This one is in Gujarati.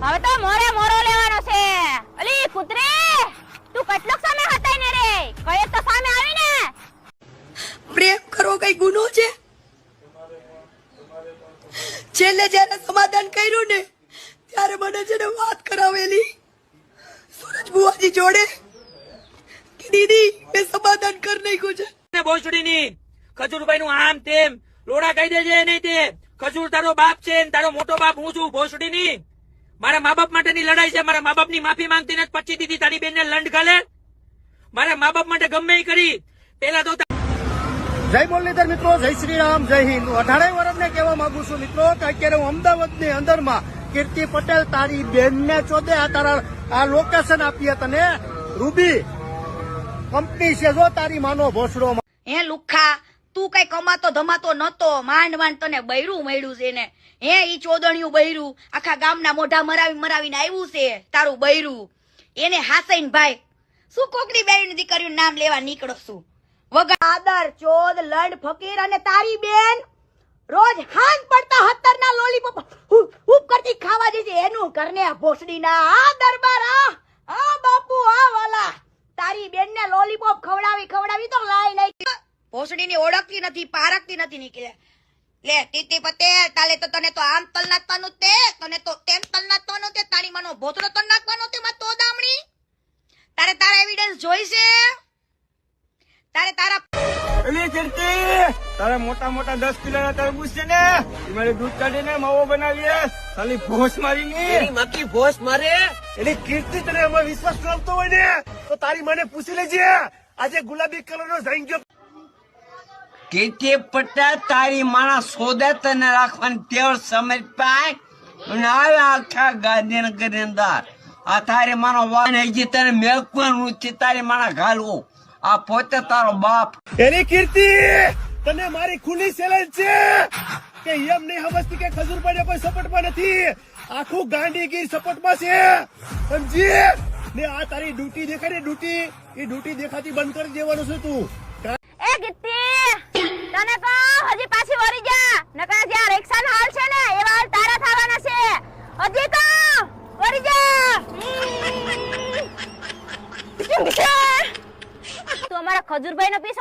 હવે તો મોરે મોરો લેવાનો છે. અલી કૂતરે, તું કેટલોક સામે હતાઈ ને રે, કઈ તો સામે આવી ને. પ્રેમ કરો કઈ ગુનો છે? છેલ્લે જયારે સમાધાન કર્યું ને ત્યારે મને છે ને વાત કરાવેલી સૂરજ બુઆજી જોડે કે દીદી મેં સમાધાન કરી નાખ્યું છે. ભોસડીની ખજૂરભાઈ નું આમ તેમ લોડા કહી દેજે નહીં તે. ખજૂર તારો બાપ છે ને તારો મોટો બાપ હું છું. ભોસડીની મારા મા બાપ માટેની લડાઈ છે. મારા મા બાપ ની માફી માંગતી ને પછી દીધી તારી બેન ને લંડ ગાલે. મારા મા બાપ માટે ગમે એ કરી. પેલા તો જય મુરલીધર મિત્રો, જય શ્રી રામ, જય હિન્દ. 18 વર્ષને કહેવા માંગુ છું મિત્રો કે અત્યારે હું અમદાવાદની અંદરમાં કીર્તિ પટેલ તારી બેનને ચોદે આ તારા આ લોકેશન આપીએ તને. રૂબી કંપની છે જો તારી માનો ભોસડો. હે લુખા, તું કઈ કમાતો ધમાતો નતો, માંડ માંડ તને બૈરું મળ્યું છે ને. હે ઈ ચોદણિયું બૈરું આખા ગામના મોઢા મરાવીને આવ્યું છે તારું બૈરું. એને હાસૈન ભાઈ શું કોકની બેન દીકરીનું નામ લેવા નીકળો છું. વગાદર ચોદ લંડ ફકીર અને તારી બેન રોજ હાંજ પડતા 17 ના લોલીપોપ હુપ કરતી ખાવા દે છે. એનું કરને ભોસડીના આ દરબાર આ બાપુ આ વાલા તારી બેન ને લોલીપોપ ખવડાવી તો લાઈ નહીં. ભોસડીની ઓળખતી નથી, પારખતી નથી નીકળે. લે ટીટી પટેલ, તાલે તો તને તો આમ તલ નાખવાનું તે, તને તો તેમ તલ નાખવાનું તે, તારી માનો ભોસડો તલ નાખવાનો તે. માં તો દામણી તારે તારા એવિડન્સ જોઈશે. તારે તારા એલી કીર્તિ તારા મોટા મોટા 10 કિલોના તરબૂચ છે ને એ મારે દૂધ કાઢીને માવો બનાવીએ. ખાલી ભોસ મારીની મક્કી ભોસ મારે. એલી કીર્તિ તને એમાં વિશ્વાસ કરતો હોય ને તો તારી મને પૂછી લેજે. આજે ગુલાબી કલરનો જઈ ગયો. કીર્તિ પટેલ તારી મારા સોદે તને રાખવાની ટેવ સમજ પાય અને આવે આખા ગાંધીનગરની અંદર આ તારી માનો વાન હજી તને મેકવાનું છે. તારી મારા ઘાલવું આ પોતે તારો બાપ. એની કીર્તિ તને મારી ખુલ્લી ચેલેન્જ છે કે એમ નહીં સમજતી કે ખજૂર પડે કોઈ સપોર્ટમાં નથી. આખું ગાંધીગીર સપોર્ટમાં છે સમજી ને. આ તારી ડ્યુટી દેખાય ને ડ્યુટી, એ ડ્યુટી દેખાતી બંધ કરી દેવાનું છે તું. એ ગિત્તી, તને કહું હજી પાછી વળી જા, નકર જ્યાં રિક્ષાનો હાલ છે ને એવા હાલ તારા થવાના છે. હજી કહું વળી જા. તું અમારા ખજૂરભાઈ નો પીસ